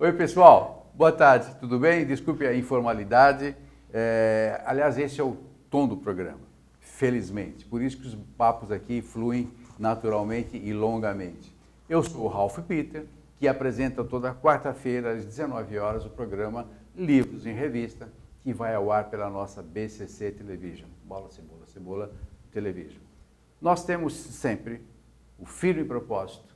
Oi, pessoal. Boa tarde, tudo bem? Desculpe a informalidade. Aliás, esse é o tom do programa, felizmente. Por isso que os papos aqui fluem naturalmente e longamente. Eu sou o Ralph Peter, que apresenta toda quarta-feira, às 19 horas, o programa Livros em Revista, que vai ao ar pela nossa BCC Television, Bola, Cebola, Cebola Television. Nós temos sempre o firme propósito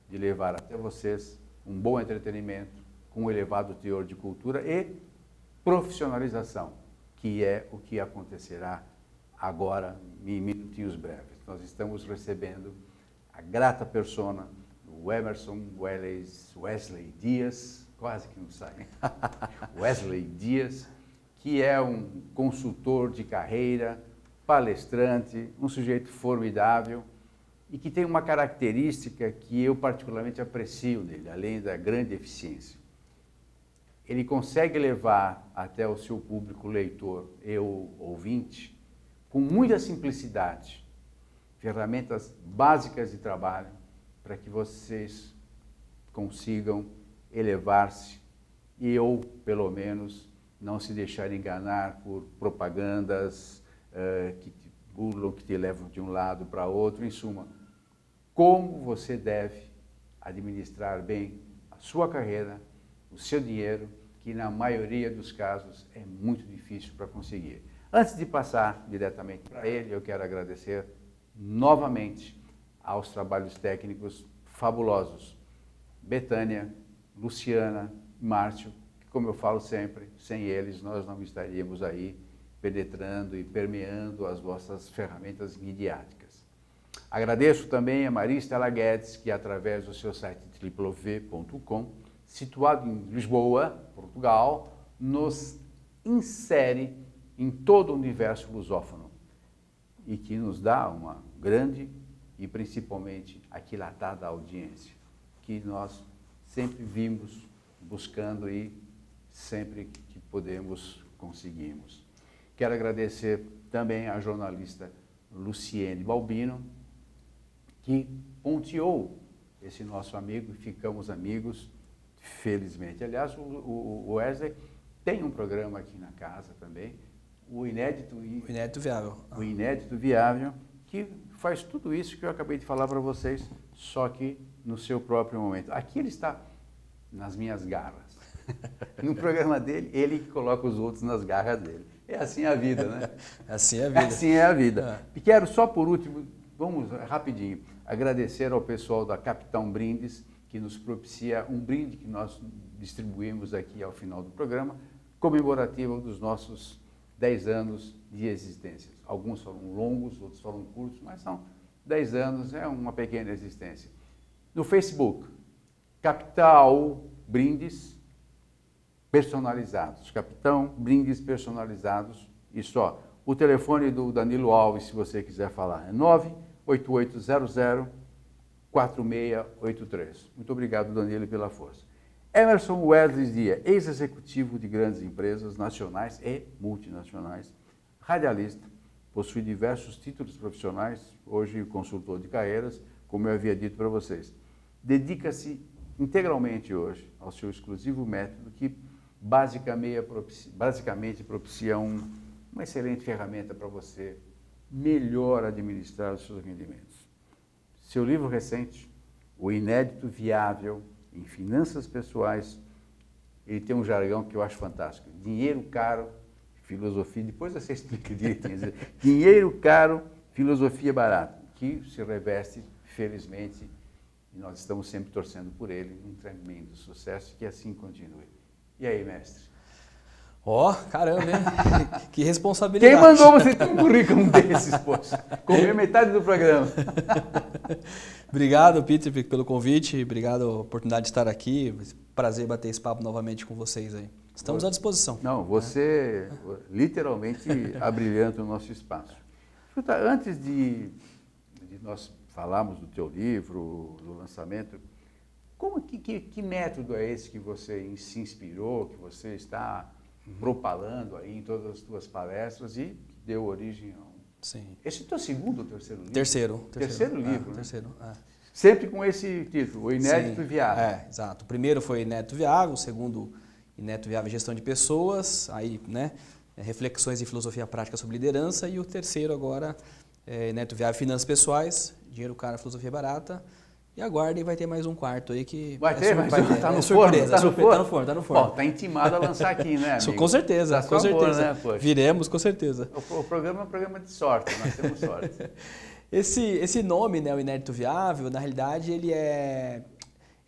de levar até vocês um bom entretenimento, com um elevado teor de cultura e profissionalização, que é o que acontecerá agora, em minutinhos breves. Nós estamos recebendo a grata persona do Emerson Wesley Dias, quase que não sai, Wesley Dias, que é um consultor de carreira, palestrante, um sujeito formidável e que tem uma característica que eu particularmente aprecio nele, além da grande eficiência. Ele consegue levar até o seu público leitor e o ouvinte, com muita simplicidade, ferramentas básicas de trabalho para que vocês consigam elevar-se e ou, pelo menos, não se deixar enganar por propagandas que te burlam, que te levam de um lado para outro. Em suma, como você deve administrar bem a sua carreira, o seu dinheiro, que na maioria dos casos é muito difícil para conseguir. Antes de passar diretamente para ele, eu quero agradecer novamente aos trabalhos técnicos fabulosos. Betânia, Luciana, Márcio, que, como eu falo sempre, sem eles nós não estaríamos aí penetrando e permeando as vossas ferramentas midiáticas. Agradeço também a Maria Estela Guedes, que através do seu site www.v.com, situado em Lisboa, Portugal, nos insere em todo o universo lusófono e que nos dá uma grande e principalmente aquilatada audiência, que nós sempre vimos buscando e sempre que podemos conseguimos. Quero agradecer também à jornalista Luciene Balbino, que ponteou esse nosso amigo e ficamos amigos, felizmente. Aliás, o Wesley tem um programa aqui na casa também, o Inédito Viável. O Inédito Viável, que faz tudo isso que eu acabei de falar para vocês, só que no seu próprio momento. Aqui ele está nas minhas garras. No programa dele, ele coloca os outros nas garras dele. É assim a vida, né? Assim é a vida. Assim é a vida. E quero só por último, vamos rapidinho, agradecer ao pessoal da Capitão Brindes, que nos propicia um brinde que nós distribuímos aqui ao final do programa, comemorativo dos nossos 10 anos de existência. Alguns foram longos, outros foram curtos, mas são 10 anos, é uma pequena existência. No Facebook, Capital Brindes Personalizados. Capitão Brindes Personalizados e só. O telefone do Danilo Alves, se você quiser falar, é 98800 4683. Muito obrigado, Danilo, pela força. Emerson Wesley Dias, ex-executivo de grandes empresas nacionais e multinacionais, radialista, possui diversos títulos profissionais, hoje consultor de carreiras, como eu havia dito para vocês. Dedica-se integralmente hoje ao seu exclusivo método que basicamente propicia uma excelente ferramenta para você melhor administrar os seus rendimentos. Seu livro recente, O Inédito Viável em Finanças Pessoais, ele tem um jargão que eu acho fantástico. Dinheiro caro, filosofia, depois você explica direitinho. Dinheiro caro, filosofia barata, que se reveste, felizmente, e nós estamos sempre torcendo por ele, um tremendo sucesso, que assim continue. E aí, mestre? Caramba, hein? Que responsabilidade. Quem mandou você ter um currículo desses, poxa? Comeu metade do programa. Obrigado, Peter, pelo convite. Obrigado pela oportunidade de estar aqui. Prazer bater esse papo novamente com vocês aí. Estamos à disposição. Não, você literalmente abrilhanta o nosso espaço. Escuta, antes de nós falarmos do teu livro, do lançamento, que método é esse que você se inspirou, que você está propalando aí em todas as tuas palestras e deu origem a Sim. Esse é o teu segundo ou terceiro livro? Terceiro Terceiro livro, né? Terceiro, Sempre com esse título, o Inédito Viável. Exato. O primeiro foi Inédito Viável, o segundo Inédito Viável Gestão de Pessoas, aí, né, reflexões e filosofia prática sobre liderança, e o terceiro agora é Inédito Viável Finanças Pessoais, Dinheiro Caro, Filosofia Barata. E aguardem, vai ter mais um quarto aí que... Vai ter? Mas tá no surpresa, forno? Tá no forno. Bom, tá intimado a lançar aqui, né, amigo? Com certeza, tá com certeza. Né, viremos, com certeza. O programa é um programa de sorte, nós temos sorte. Esse nome, né, o Inédito Viável, na realidade ele é...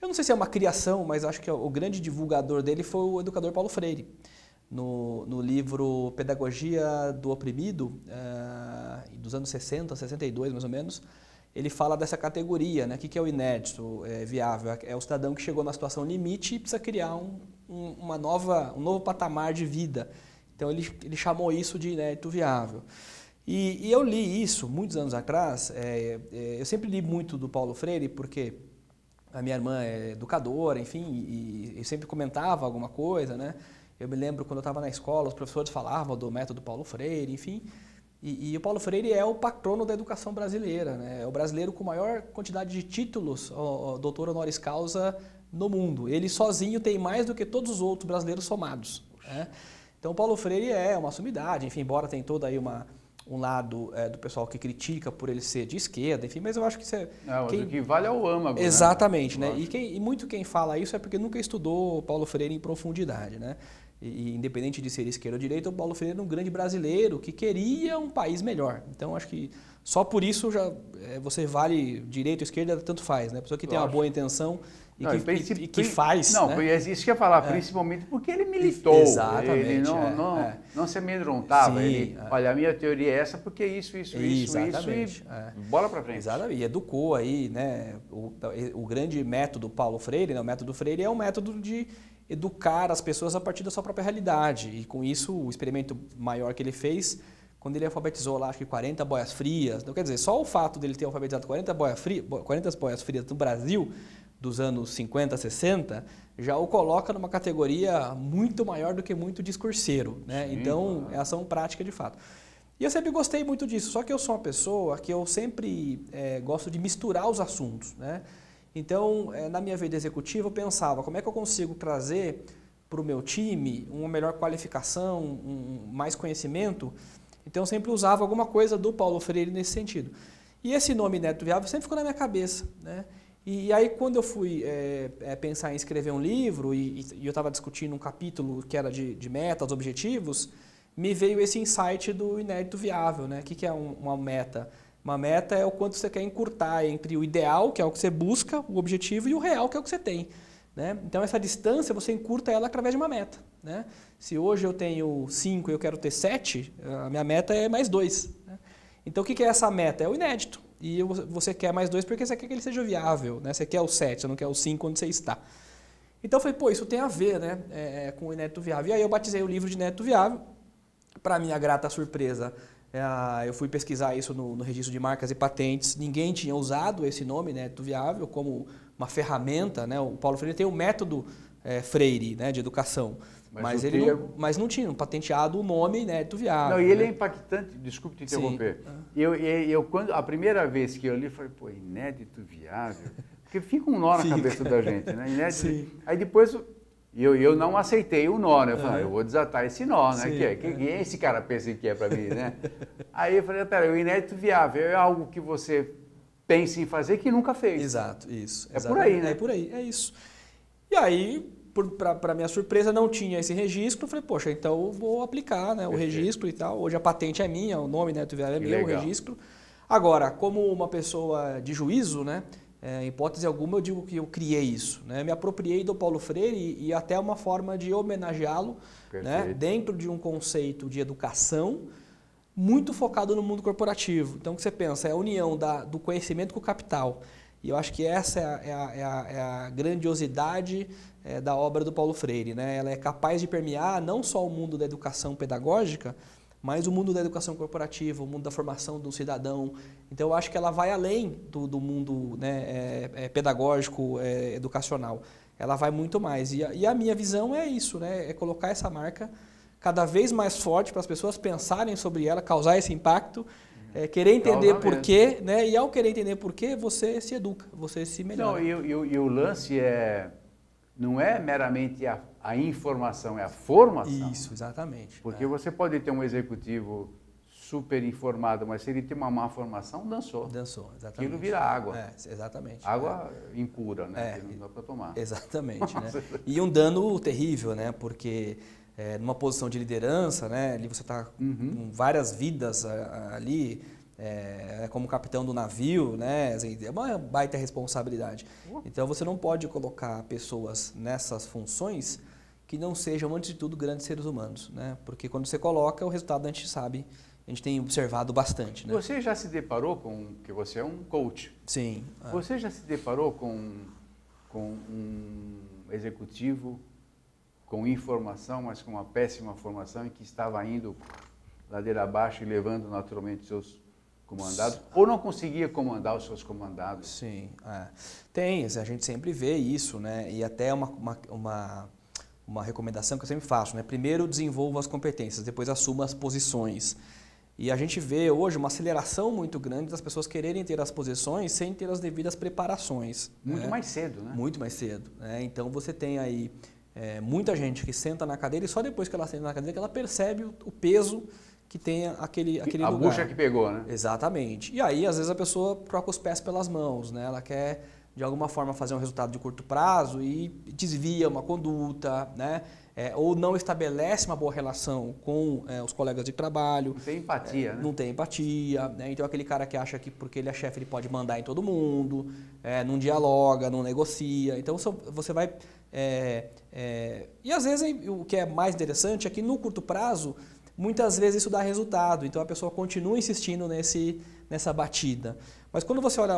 Eu não sei se é uma criação, mas acho que o grande divulgador dele foi o educador Paulo Freire. No livro Pedagogia do Oprimido, dos anos 60, 62 mais ou menos, ele fala dessa categoria, né? O que é o inédito viável? É o cidadão que chegou na situação limite e precisa criar um novo patamar de vida. Então ele chamou isso de inédito viável. E eu li isso muitos anos atrás. Eu sempre li muito do Paulo Freire porque a minha irmã é educadora, enfim, e sempre comentava alguma coisa, né? Eu me lembro quando eu estava na escola, os professores falavam do método Paulo Freire, enfim. E o Paulo Freire é o patrono da educação brasileira, né? É o brasileiro com maior quantidade de títulos, doutor honoris causa, no mundo. Ele sozinho tem mais do que todos os outros brasileiros somados, né? Então, o Paulo Freire é uma sumidade, enfim, embora tem todo aí um lado do pessoal que critica por ele ser de esquerda, enfim, mas eu acho que isso é... O que vale é o âmago, exatamente, né? E muito quem fala isso é porque nunca estudou Paulo Freire em profundidade, né? E independente de ser esquerda ou direita, o Paulo Freire era um grande brasileiro que queria um país melhor. Então, acho que só por isso já você vale direita ou esquerda, tanto faz, né? A pessoa que tem uma boa intenção e que faz... Não, né? é isso que eu ia falar, principalmente porque ele militou. Exatamente. Ele não se amedrontava. Sim, olha, a minha teoria é essa porque isso e bola para frente. Exatamente. E educou aí, né? O grande método Paulo Freire, né? O método Freire é um método de educar as pessoas a partir da sua própria realidade. E com isso, o experimento maior que ele fez, quando ele alfabetizou lá, acho que 40 boias frias, então, quer dizer, só o fato dele ter alfabetizado 40 boias frias no Brasil, dos anos 50, 60, já o coloca numa categoria muito maior do que muito discurseiro, né? Sim, então, é ação prática de fato. E eu sempre gostei muito disso, só que eu sou uma pessoa que eu sempre gosto de misturar os assuntos, né? Então, na minha vida executiva, eu pensava como é que eu consigo trazer para o meu time uma melhor qualificação, mais conhecimento. Então, eu sempre usava alguma coisa do Paulo Freire nesse sentido. E esse nome Inédito Viável sempre ficou na minha cabeça, né? E aí, quando eu fui pensar em escrever um livro e eu estava discutindo um capítulo que era de metas, objetivos, me veio esse insight do Inédito Viável, né? O que é uma meta? Uma meta é o quanto você quer encurtar entre o ideal, que é o que você busca, o objetivo, e o real, que é o que você tem, né? Então, essa distância, você encurta ela através de uma meta, né? Se hoje eu tenho 5 e eu quero ter 7, a minha meta é mais 2. Né? Então, o que é essa meta? É o inédito. E você quer mais 2 porque você quer que ele seja viável, né? Você quer o 7, você não quer o 5 onde você está. Então, eu falei, pô, isso tem a ver, né? Com o Inédito Viável. E aí, eu batizei o livro de Inédito Viável. Para minha grata surpresa, eu fui pesquisar isso no registro de marcas e patentes. Ninguém tinha usado esse nome, Inédito Viável, como uma ferramenta, né? O Paulo Freire tem o método Freire, né, de educação. Mas não tinha patenteado o nome Inédito Viável. Não, e ele é impactante, desculpe te interromper. Eu quando a primeira vez que eu li, falei, pô, Inédito Viável, porque fica um nó na cabeça da gente, né? Inédito. Aí depois eu não aceitei o nó, né? Eu falei, eu vou desatar esse nó, né? Quem esse cara pensa que é para mim, né? Aí eu falei, pera, o Inédito Viável é algo que você pensa em fazer que nunca fez. Exato, isso. É por aí, né? É por aí, é isso. E aí, para minha surpresa, não tinha esse registro. Eu falei, poxa, então eu vou aplicar, né, o registro e tal. Hoje a patente é minha, o nome Inédito Viável é meu, o registro. Agora, como uma pessoa de juízo, né, em hipótese alguma, eu digo que eu criei isso. Né? Me apropriei do Paulo Freire e até uma forma de homenageá-lo, né, dentro de um conceito de educação muito focado no mundo corporativo. Então, o que você pensa é a união do conhecimento com o capital. E eu acho que essa é a grandiosidade da obra do Paulo Freire, né? Ela é capaz de permear não só o mundo da educação pedagógica, mas o mundo da educação corporativa, o mundo da formação do cidadão. Então, eu acho que ela vai além do mundo, né, pedagógico, educacional. Ela vai muito mais. E a minha visão é isso, né? É colocar essa marca cada vez mais forte para as pessoas pensarem sobre ela, causar esse impacto, querer entender por quê, né? E ao querer entender por quê, você se educa, você se melhora. Não, e o lance não é meramente a informação, é a formação. Isso, exatamente. Porque você pode ter um executivo super informado, mas se ele tem uma má formação, dançou. Dançou, exatamente. Aquilo vira água. Exatamente. Água impura, né? Que não dá para tomar. Exatamente, né? E um dano terrível, né? Porque numa posição de liderança, né? Ali você está com várias vidas ali, como capitão do navio, né? É uma baita responsabilidade. Então você não pode colocar pessoas nessas funções que não sejam, antes de tudo, grandes seres humanos, né? Porque quando você coloca, o resultado a gente sabe. A gente tem observado bastante, né? Você já se deparou que você é um coach? Sim. Você já se deparou com um executivo com informação, mas com uma péssima formação e que estava indo ladeira abaixo e levando naturalmente seus comandados? Ou não conseguia comandar os seus comandados? Sim. Tem, a gente sempre vê isso, né? E até uma recomendação que eu sempre faço, né? Primeiro desenvolva as competências, depois assuma as posições. E a gente vê hoje uma aceleração muito grande das pessoas quererem ter as posições sem ter as devidas preparações. Muito mais cedo, né? Muito mais cedo. Né? Então você tem aí muita gente que senta na cadeira e só depois que ela senta na cadeira que ela percebe o peso que tem aquele lugar. A bucha que pegou, né? Exatamente. E aí, às vezes, a pessoa troca os pés pelas mãos, né? Ela quer, de alguma forma, fazer um resultado de curto prazo e desvia uma conduta, né? Ou não estabelece uma boa relação com os colegas de trabalho. Não tem empatia, né? Não tem empatia. Né? Então, aquele cara que acha que porque ele é chefe ele pode mandar em todo mundo, não dialoga, não negocia. Então, você vai... E, às vezes, o que é mais interessante é que, no curto prazo, muitas vezes isso dá resultado. Então, a pessoa continua insistindo nessa batida. Mas, quando você olha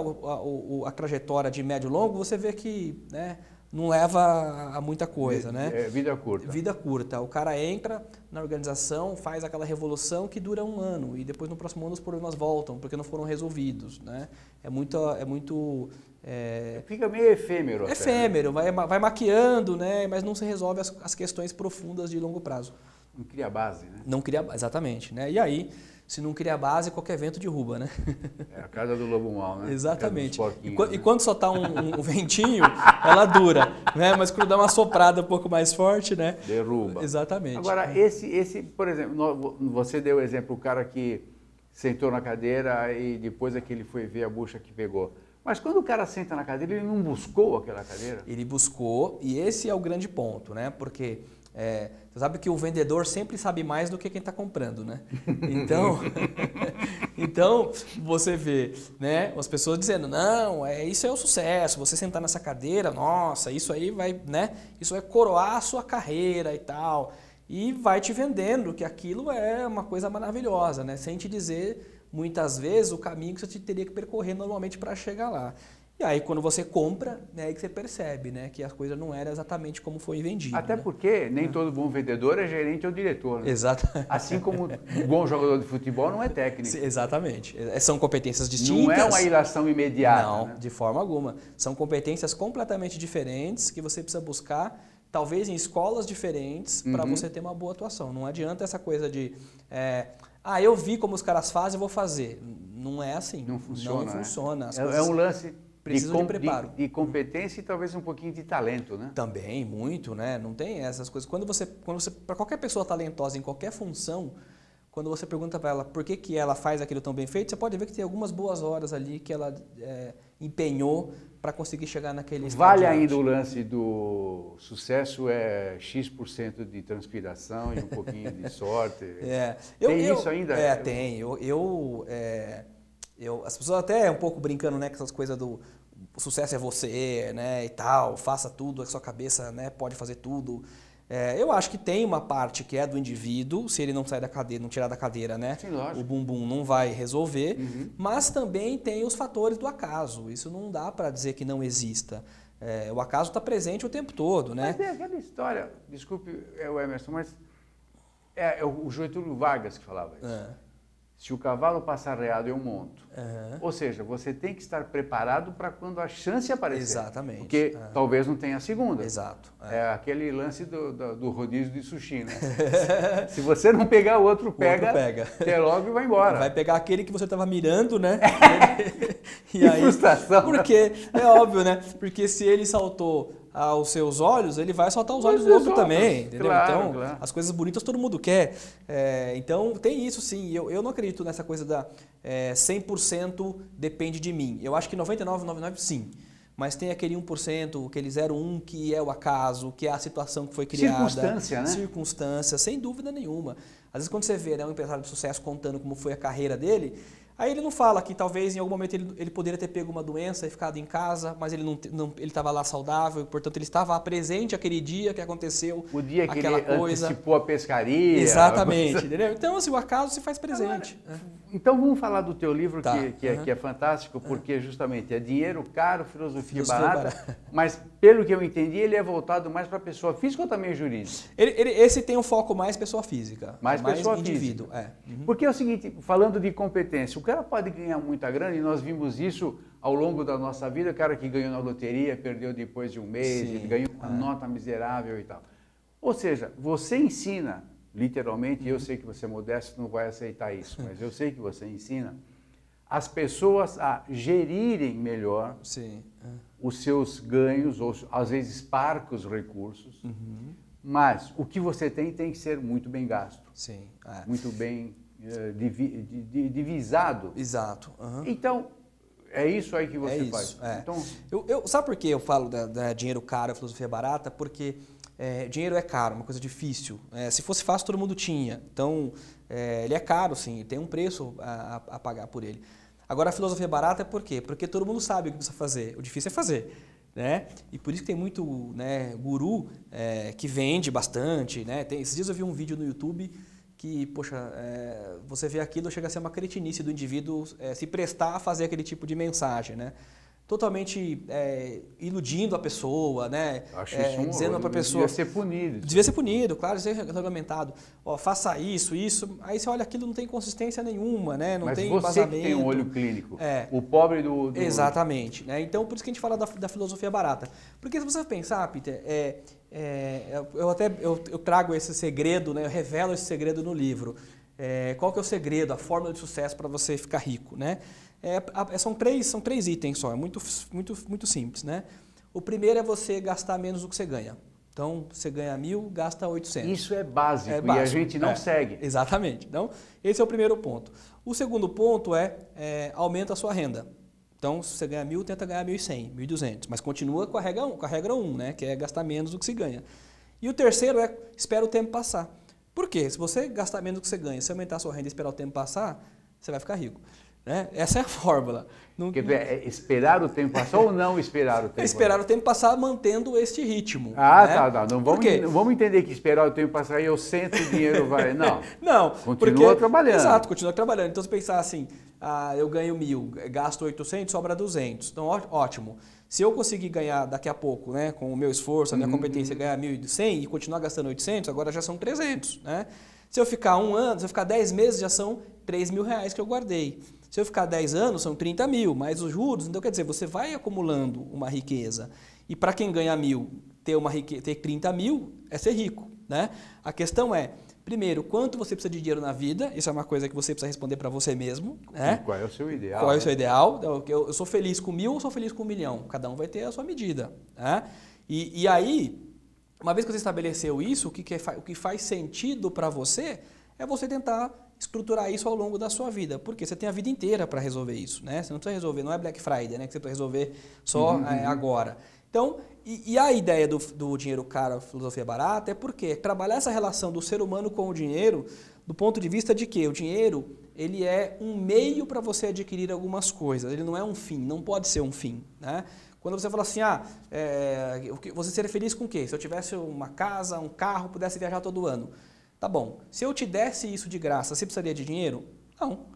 a trajetória de médio e longo, você vê que... né, não leva a muita coisa, né? Vida curta. Vida curta. O cara entra na organização, faz aquela revolução que dura um ano e depois no próximo ano os problemas voltam porque não foram resolvidos, né? Fica meio efêmero. Efêmero, vai maquiando, né? Mas não se resolve as questões profundas de longo prazo. Não cria base, né? Não cria, exatamente, né? E aí, se não cria base, qualquer vento derruba, né? É a casa do lobo mau, né? Exatamente. E quando só tá um ventinho, ela dura, né? Mas quando dá uma soprada um pouco mais forte, né? Derruba. Exatamente. Agora, por exemplo, você deu o exemplo, o cara que sentou na cadeira e depois é que ele foi ver a bucha que pegou. Mas quando o cara senta na cadeira, ele não buscou aquela cadeira? Ele buscou, e esse é o grande ponto, né? Porque... você sabe que o vendedor sempre sabe mais do que quem está comprando, né? Então você vê, né, as pessoas dizendo, não, isso é o sucesso, você sentar nessa cadeira, nossa, isso aí vai, né, isso vai coroar a sua carreira e tal. E vai te vendendo que aquilo é uma coisa maravilhosa, né? Sem te dizer, muitas vezes, o caminho que você teria que percorrer normalmente para chegar lá. E aí, quando você compra, é aí que você percebe, né, que a coisa não era exatamente como foi vendida. Até né? Porque nem todo bom vendedor é gerente ou diretor. Né? Exato. Assim como um bom jogador de futebol não é técnico. Exatamente. São competências distintas. Não é uma ilação imediata. Não, né? de forma alguma. São competências completamente diferentes que você precisa buscar, talvez em escolas diferentes, para você ter uma boa atuação. Não adianta essa coisa de... eu vi como os caras fazem, eu vou fazer. Não é assim. Não funciona. Não funciona. É um lance... Precisam de preparo. De competência e talvez um pouquinho de talento, né? Também, muito, né? Não tem essas coisas. Quando você para qualquer pessoa talentosa em qualquer função, quando você pergunta para ela por que ela faz aquilo tão bem feito, você pode ver que tem algumas boas horas ali que ela empenhou para conseguir chegar naquele estado. Vale ainda o lance do sucesso é X% de transpiração e um pouquinho de sorte. Tem isso ainda? Tem. As pessoas até um pouco brincando, né, com essas coisas do o sucesso é você, né, e tal, faça tudo, a sua cabeça, né, pode fazer tudo. Eu acho que tem uma parte que é do indivíduo, se ele não sair da cadeira, não tirar da cadeira, né, sim, lógico, o bumbum não vai resolver, mas também tem os fatores do acaso. Isso não dá para dizer que não exista. O acaso está presente o tempo todo, né? Mas é aquela história, desculpe o Emerson, mas é o Getúlio Vargas que falava isso. Se o cavalo passa arreado, eu monto. Uhum. Ou seja, você tem que estar preparado para quando a chance aparecer. Exatamente. Porque talvez não tenha a segunda. Exato. É aquele lance do rodízio de sushi, né? Se você não pegar, o outro pega. Até logo e vai embora. Vai pegar aquele que você estava mirando, né? E aí, frustração. Porque, é óbvio, né? Porque se ele saltou aos seus olhos, ele vai soltar os olhos do outro também, entendeu? Claro, então, claro. As coisas bonitas todo mundo quer. Então, tem isso sim. Eu não acredito nessa coisa da 100% depende de mim. Eu acho que 99,99% sim. Mas tem aquele 1%, aquele 0,1% que é o acaso, que é a situação que foi criada. Circunstância, né? Circunstância, sem dúvida nenhuma. Às vezes quando você vê, né, um empresário de sucesso contando como foi a carreira dele, aí ele não fala que talvez em algum momento ele poderia ter pego uma doença e ficado em casa, mas ele ele estava lá saudável, portanto ele estava presente aquele dia que aconteceu o dia que aquela ele coisa. Antecipou a pescaria. Exatamente, entendeu? Então assim, o acaso se faz presente. Então vamos falar do teu livro, tá. que é fantástico, porque justamente é dinheiro caro, filosofia barata, mas pelo que eu entendi ele é voltado mais para pessoa física ou também jurídica? Esse tem um foco mais pessoa física. Mais pessoa indivíduo, física. Porque é o seguinte, falando de competência, o cara pode ganhar muita grana e nós vimos isso ao longo da nossa vida, o cara que ganhou na loteria, perdeu depois de um mês, ele ganhou uma nota miserável e tal. Ou seja, você ensina, literalmente, eu sei que você é modesto, não vai aceitar isso, mas eu sei que você ensina as pessoas a gerirem melhor os seus ganhos, ou às vezes parcos recursos, mas o que você tem que ser muito bem gasto, muito bem divisado. Exato. Então, é isso aí que você faz. Então, sabe por que eu falo da dinheiro caro, filosofia barata? Porque dinheiro é caro, uma coisa difícil. Se fosse fácil, todo mundo tinha. Então, ele é caro, sim, tem um preço a pagar por ele. Agora, a filosofia barata é por quê? Porque todo mundo sabe o que precisa fazer. O difícil é fazer. Né? E por isso que tem muito guru que vende bastante. Né? Esses dias eu vi um vídeo no YouTube que, poxa, você vê aquilo, chega a ser uma cretinice do indivíduo se prestar a fazer aquele tipo de mensagem, né? Totalmente iludindo a pessoa, né? Acho isso dizendo para a pessoa... Devia ser punido. Devia ser punido, claro, ser regulamentado. Faça isso. Aí você olha aquilo, não tem consistência nenhuma, né? Não tem você embasamento. Que tem um olho clínico, o pobre do... Exatamente. Né? Então, por isso que a gente fala da filosofia barata. Porque se você pensar, Peter, eu trago esse segredo, né? Eu revelo esse segredo no livro. Qual que é o segredo, a fórmula de sucesso para você ficar rico, né? São três itens só, é muito simples, né? O primeiro é você gastar menos do que você ganha. Então, você ganha 1.000, gasta 800. Isso é básico, e a gente não segue. Exatamente. Então, esse é o primeiro ponto. O segundo ponto aumenta a sua renda. Então, se você ganha 1.000, tenta ganhar 1.100, 1.200. Mas continua com a regra 1, né? Que é gastar menos do que se ganha. E o terceiro espera o tempo passar. Por quê? Se você gastar menos do que você ganha, se aumentar a sua renda e esperar o tempo passar, você vai ficar rico. Né? Essa é a fórmula. Esperar o tempo passar ou não esperar o tempo passar? Esperar o tempo passar mantendo este ritmo. Tá. Não vamos entender que esperar o tempo passar e eu sento e o dinheiro vai... Não. Não. Continua trabalhando. Exato, continua trabalhando. Então, se pensar assim, eu ganho 1.000, gasto 800, sobra 200. Então, ótimo. Se eu conseguir ganhar daqui a pouco, né, com o meu esforço, a minha competência, ganhar 1.100 e continuar gastando 800, agora já são 300. Né? Se eu ficar 1 ano, se eu ficar 10 meses, já são R$3.000 que eu guardei. Se eu ficar 10 anos, são 30 mil, mais os juros. Então, quer dizer, você vai acumulando uma riqueza. E para quem ganha 1.000, ter 30 mil é ser rico. Né? A questão é, primeiro, quanto você precisa de dinheiro na vida? Isso é uma coisa que você precisa responder para você mesmo. Né? Qual é o seu ideal? Qual é o seu ideal? Eu sou feliz com 1.000 ou sou feliz com 1 milhão? Cada um vai ter a sua medida. Né? E aí, uma vez que você estabeleceu isso, o que faz sentido para você é você tentar estruturar isso ao longo da sua vida, porque você tem a vida inteira para resolver isso, né? Você não precisa resolver, não é Black Friday, né? Que você precisa resolver só agora. Então, e a ideia do dinheiro caro, filosofia barata, é porque trabalhar essa relação do ser humano com o dinheiro do ponto de vista de que o dinheiro ele é um meio para você adquirir algumas coisas, ele não é um fim, não pode ser um fim, né? Quando você fala assim, você seria feliz com o quê? Se eu tivesse uma casa, um carro, pudesse viajar todo ano. Tá bom, se eu te desse isso de graça, você precisaria de dinheiro? Não,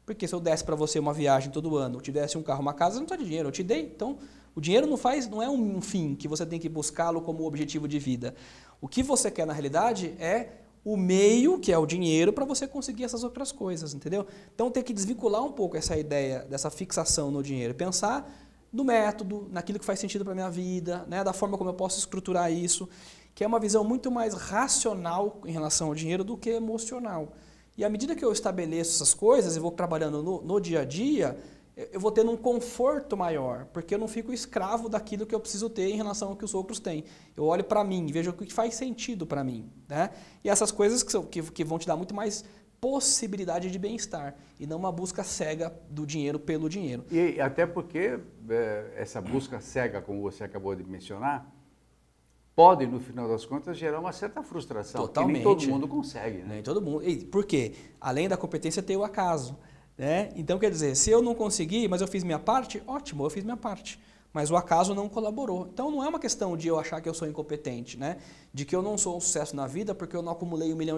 porque se eu desse para você uma viagem todo ano, te desse um carro, uma casa, não precisa de dinheiro, eu te dei. Então, o dinheiro não é um fim que você tem que buscá-lo como objetivo de vida. O que você quer, na realidade, é o meio, que é o dinheiro, para você conseguir essas outras coisas, entendeu? Então tem que desvincular um pouco essa ideia dessa fixação no dinheiro, pensar no método, naquilo que faz sentido para a minha vida, né? Da forma como eu posso estruturar isso, que é uma visão muito mais racional em relação ao dinheiro do que emocional. E à medida que eu estabeleço essas coisas e vou trabalhando no dia a dia, eu vou tendo um conforto maior, porque eu não fico escravo daquilo que eu preciso ter em relação ao que os outros têm. Eu olho para mim e vejo o que faz sentido para mim, né? E essas coisas que vão te dar muito mais possibilidade de bem-estar e não uma busca cega do dinheiro pelo dinheiro. E até porque essa busca cega, como você acabou de mencionar, pode, no final das contas, gerar uma certa frustração. Totalmente. Que nem todo mundo consegue, né? Nem todo mundo. E por quê? Além da competência, tem o acaso. Né? Então, quer dizer, se eu não conseguir, mas eu fiz minha parte, ótimo, eu fiz minha parte. Mas o acaso não colaborou. Então, não é uma questão de eu achar que eu sou incompetente, né? De que eu não sou um sucesso na vida porque eu não acumulei R$1 milhão.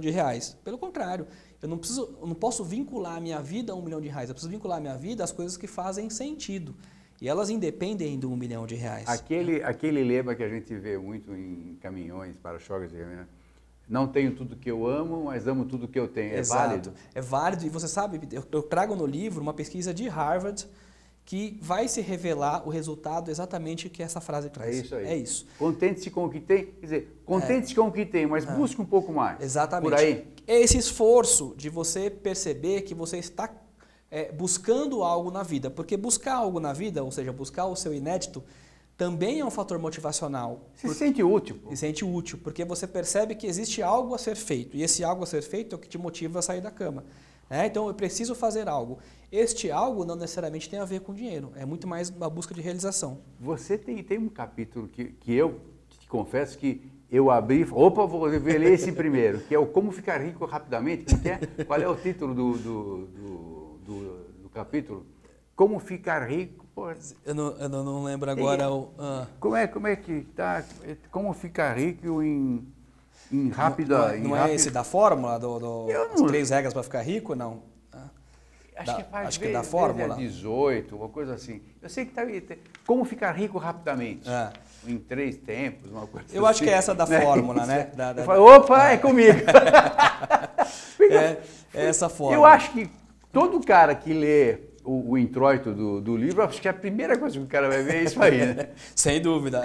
Pelo contrário, eu não posso vincular a minha vida a R$1 milhão. Eu preciso vincular a minha vida às coisas que fazem sentido. E elas independem do R$1 milhão. Aquele lema que a gente vê muito em caminhões, para-choques, não tenho tudo que eu amo, mas amo tudo que eu tenho. É válido? É válido. E você sabe, eu trago no livro uma pesquisa de Harvard que vai se revelar o resultado exatamente que essa frase traz. É isso aí. É isso. Contente-se com o que tem, quer dizer, contente-se com o que tem, mas busque um pouco mais. Exatamente. Por aí. É esse esforço de você perceber que você está buscando algo na vida. Porque buscar algo na vida, ou seja, buscar o seu inédito, também é um fator motivacional. Se sente útil. Se sente útil, porque você percebe que existe algo a ser feito. E esse algo a ser feito é o que te motiva a sair da cama. Então, eu preciso fazer algo. Este algo não necessariamente tem a ver com dinheiro. É muito mais uma busca de realização. Você tem um capítulo que eu te confesso que eu abri... Opa, vou ler esse primeiro, que é o Como Ficar Rico Rapidamente. Qual é o título do capítulo? Como Ficar Rico... Pô, eu não lembro agora. Como é que tá? Como ficar rico em rápida... Não é esse da fórmula? As 3 regras para ficar rico? Não. Acho que é da fórmula. 18, uma coisa assim. Eu sei que tá aí. Como ficar rico rapidamente. Em 3 tempos, uma coisa assim. Eu acho que é essa da fórmula, né? Eu falo, opa, é comigo. É essa fórmula. Eu acho que todo cara que lê o introito do livro, acho que a primeira coisa que o cara vai ver é isso aí, né? Sem dúvida.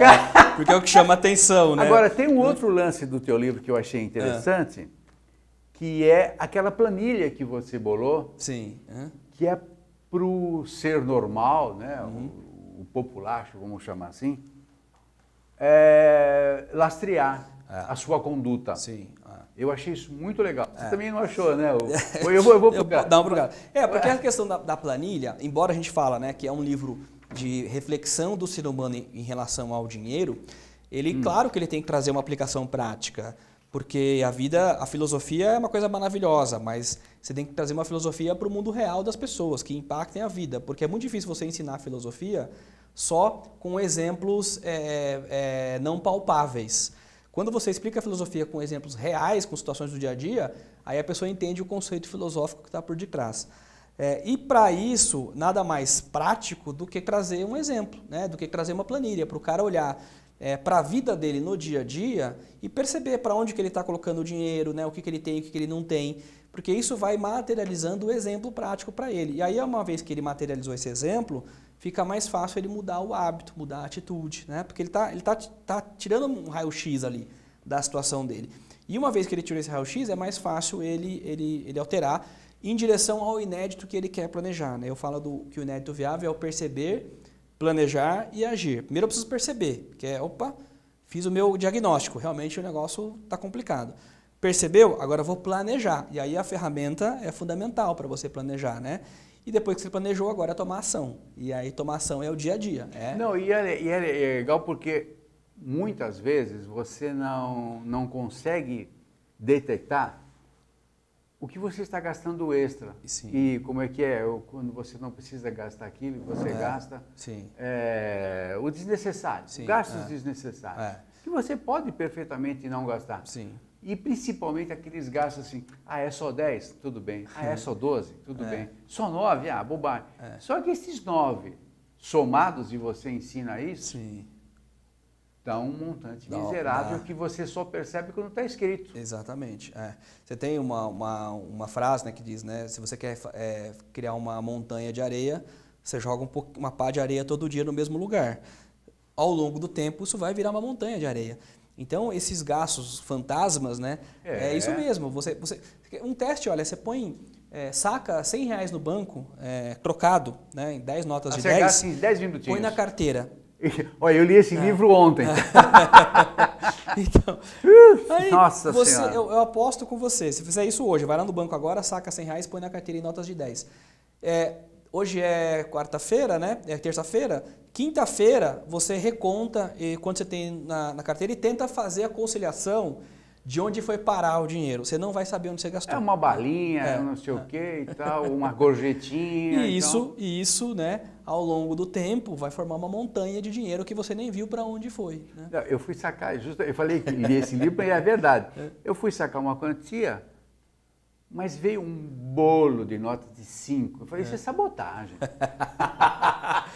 Porque é o que chama atenção, né? Agora, tem um outro lance do teu livro que eu achei interessante, que é aquela planilha que você bolou. Sim. Que é para o ser normal, né? O populacho, vamos chamar assim, lastrear a sua conduta. Sim. Eu achei isso muito legal. Você também não achou, né? Eu vou procurar. Dá uma procurada. Porque a questão da planilha, embora a gente fala, né, que é um livro de reflexão do ser humano em relação ao dinheiro, ele, claro que ele tem que trazer uma aplicação prática, porque a filosofia é uma coisa maravilhosa, mas você tem que trazer uma filosofia para o mundo real das pessoas, que impactem a vida, porque é muito difícil você ensinar filosofia só com exemplos não palpáveis. Quando você explica a filosofia com exemplos reais, com situações do dia a dia, aí a pessoa entende o conceito filosófico que está por detrás. E para isso, nada mais prático do que trazer um exemplo, né? Do que trazer uma planilha, para o cara olhar para a vida dele no dia a dia e perceber para onde que ele está colocando o dinheiro, né? O que ele tem, o que ele não tem, porque isso vai materializando o exemplo prático para ele. E aí, uma vez que ele materializou esse exemplo, fica mais fácil ele mudar o hábito, mudar a atitude, né? Porque ele tá tirando um raio-x ali da situação dele. E uma vez que ele tirou esse raio-x, é mais fácil ele alterar em direção ao inédito que ele quer planejar, né? Eu falo que o inédito viável é o perceber, planejar e agir. Primeiro eu preciso perceber, que fiz o meu diagnóstico, realmente o negócio está complicado. Percebeu? Agora eu vou planejar. E aí a ferramenta é fundamental para você planejar, né? E depois que você planejou, agora é tomar ação. E aí tomar ação é o dia a dia. Não, e é legal porque muitas vezes você não consegue detectar o que você está gastando extra. Sim. E como é que é? Quando você não precisa gastar aquilo, você gasta o desnecessário, Sim. Gastos desnecessários. Que você pode perfeitamente não gastar. Sim. E principalmente aqueles gastos assim, é só 10? Tudo bem. É só 12? Tudo bem. Só 9? Bobagem. Só que esses 9 somados, e você ensina isso, Sim. dá um montante miserável que você só percebe quando está escrito. Exatamente. Você tem uma frase, né, que diz, né, se você quer criar uma montanha de areia, você joga uma pá de areia todo dia no mesmo lugar. Ao longo do tempo, isso vai virar uma montanha de areia. Então, esses gastos fantasmas, né, é isso mesmo. Um teste, olha, você saca R$100 no banco, trocado, né, em 10 notas de 10, gasta em 10 minutinhos. põe na carteira. Olha, eu li esse livro ontem. Então, aí Nossa Senhora. eu aposto com você, se fizer isso hoje, vai lá no banco agora, saca R$100, põe na carteira em notas de 10. Hoje é quarta-feira, né? É terça-feira. Quinta-feira você reconta quando você tem na carteira e tenta fazer a conciliação de onde foi parar o dinheiro. Você não vai saber onde você gastou. É uma balinha, não sei o que e tal, uma gorjetinha. E isso, né, ao longo do tempo, vai formar uma montanha de dinheiro que você nem viu para onde foi. Né? Eu fui sacar, eu falei que li esse livro e é verdade. Eu fui sacar uma quantia, mas veio um bolo de notas de 5. Eu falei, isso é sabotagem.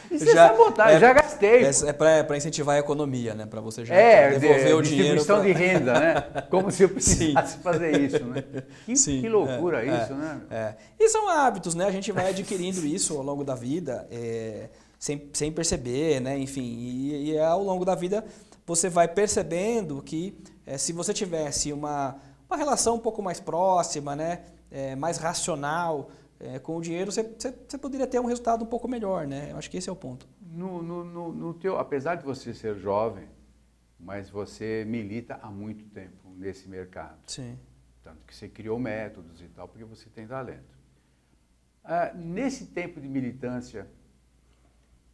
Isso é sabotagem, já gastei. É para incentivar a economia, né? Para você já devolver o dinheiro. Distribuição de renda, né? Como se eu precisasse fazer isso, né? Que loucura isso, né? E são hábitos, né? A gente vai adquirindo isso ao longo da vida, sem perceber, né? Enfim, e ao longo da vida você vai percebendo que se você tivesse uma relação um pouco mais próxima, né? Mais racional com o dinheiro, você poderia ter um resultado um pouco melhor, né? Eu acho que esse é o ponto. Apesar de você ser jovem, mas você milita há muito tempo nesse mercado. Sim. Tanto que você criou métodos e tal, porque você tem talento. Nesse tempo de militância,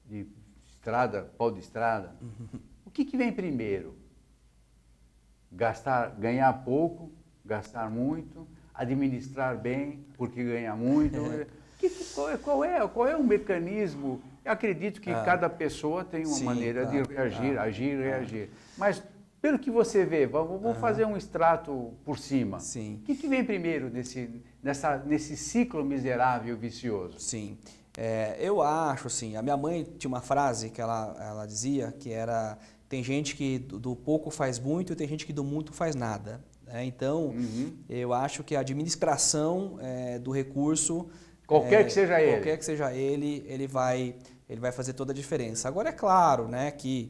de pau de estrada, o que vem primeiro? Ganhar pouco, gastar muito, administrar bem porque ganha muito. Qual é o mecanismo? Eu acredito que cada pessoa tem uma maneira de reagir, agir, reagir. Mas pelo que você vê, vamos fazer um extrato por cima. Sim. O que vem primeiro nesse ciclo miserável e vicioso? Sim. Eu acho, assim, a minha mãe tinha uma frase que ela dizia que era: tem gente que do pouco faz muito e tem gente que do muito faz nada. Então, eu acho que a administração do recurso, qualquer que seja ele, ele vai fazer toda a diferença. Agora, é claro, né, que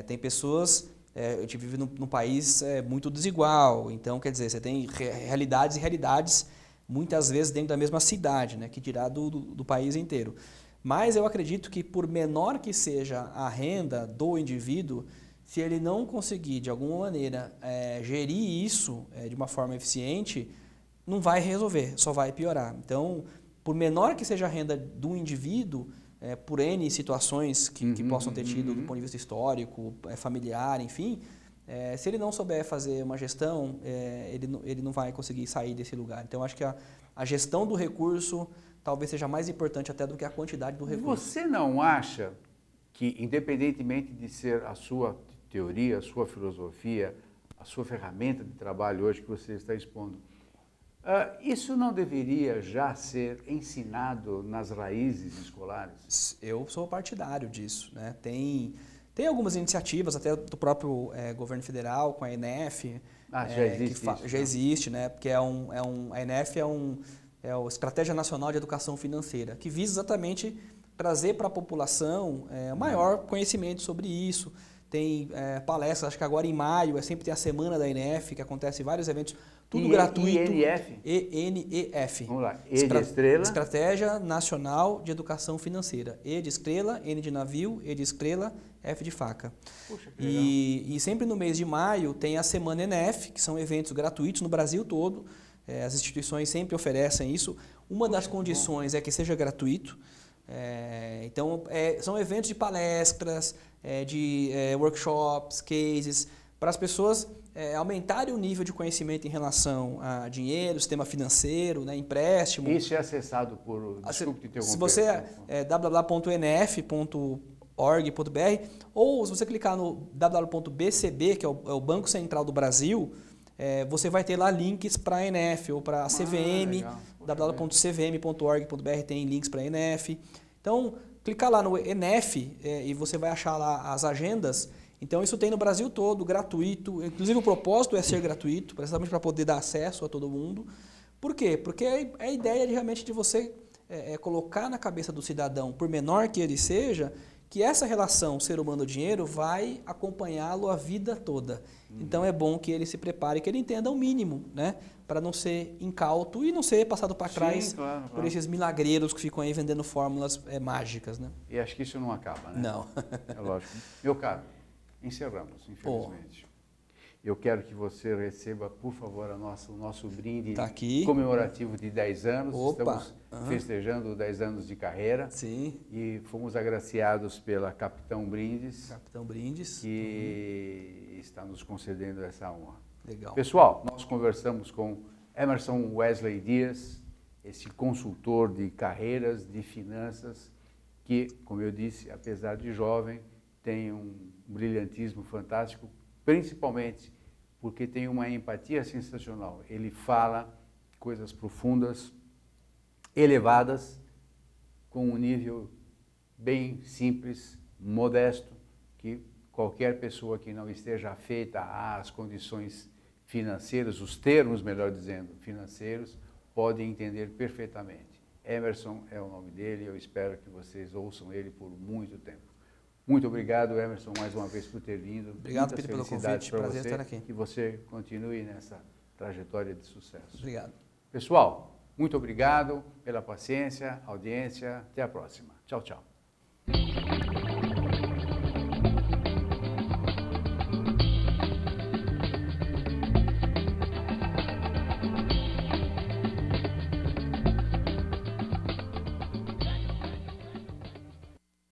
tem pessoas, a gente vive num país muito desigual, então, quer dizer, você tem realidades e realidades, muitas vezes dentro da mesma cidade, né, que dirá do país inteiro. Mas eu acredito que, por menor que seja a renda do indivíduo, se ele não conseguir, de alguma maneira, gerir isso de uma forma eficiente, não vai resolver, só vai piorar. Então, por menor que seja a renda do indivíduo, por N situações que possam ter tido do ponto de vista histórico, familiar, enfim, se ele não souber fazer uma gestão, ele não vai conseguir sair desse lugar. Então, acho que a gestão do recurso talvez seja mais importante até do que a quantidade do recurso. Você não acha que, independentemente de ser a sua teoria, a sua filosofia, a sua ferramenta de trabalho hoje que você está expondo, isso não deveria já ser ensinado nas raízes escolares? Eu sou partidário disso, né? Tem algumas iniciativas, até do próprio governo federal, com a ENEF. Já existe isso. Já existe, né? Porque a ENEF é a Estratégia Nacional de Educação Financeira, que visa exatamente trazer para a população maior conhecimento sobre isso. Tem palestras, acho que agora em maio, sempre tem a Semana da ENEF, que acontece vários eventos, tudo gratuito. ENF? ENEF. Vamos lá, E de estrela. Estratégia Nacional de Educação Financeira. E de estrela, N de navio, E de estrela, F de faca. Puxa, que legal. E sempre no mês de maio tem a Semana ENEF, que são eventos gratuitos no Brasil todo. As instituições sempre oferecem isso. Uma das condições é que seja gratuito. Então, são eventos de palestras, de workshops, cases, para as pessoas aumentarem o nível de conhecimento em relação a dinheiro, sistema financeiro, né, empréstimo. Isso é acessado por... Desculpe te interromper. Se você www.nf.org.br ou se você clicar no www.bcb, que é o Banco Central do Brasil, você vai ter lá links para a ENEF ou para a CVM, www.cvm.org.br tem links para a ENEF. Então, clicar lá no ENEF e você vai achar lá as agendas. Então isso tem no Brasil todo, gratuito. Inclusive o propósito é ser gratuito, precisamente para poder dar acesso a todo mundo. Por quê? Porque é a ideia realmente de você colocar na cabeça do cidadão, por menor que ele seja, que essa relação ser humano-dinheiro vai acompanhá-lo a vida toda. Então é bom que ele se prepare, que ele entenda o mínimo, né? Para não ser incauto e não ser passado para trás por esses milagreiros que ficam aí vendendo fórmulas mágicas, né? E acho que isso não acaba, né? Não. É lógico. Meu caro, encerramos, infelizmente. Eu quero que você receba, por favor, o nosso brinde comemorativo de 10 anos. Opa. Estamos festejando 10 anos de carreira. Sim. E fomos agraciados pela Capitão Brindes. Capitão Brindes. Que está nos concedendo essa honra. Legal. Pessoal, nós conversamos com Emerson Wesley Dias, esse consultor de carreiras, de finanças, que, como eu disse, apesar de jovem, tem um brilhantismo fantástico, principalmente porque tem uma empatia sensacional. Ele fala coisas profundas, elevadas, com um nível bem simples, modesto, que qualquer pessoa que não esteja afeita às condições financeiras, os termos, melhor dizendo, financeiros, pode entender perfeitamente. Emerson é o nome dele, eu espero que vocês ouçam ele por muito tempo. Muito obrigado, Emerson, mais uma vez por ter vindo. Obrigado, Pedro, pelo convite. Prazer estar aqui. Que você continue nessa trajetória de sucesso. Obrigado. Pessoal, muito obrigado pela paciência, audiência. Até a próxima. Tchau, tchau.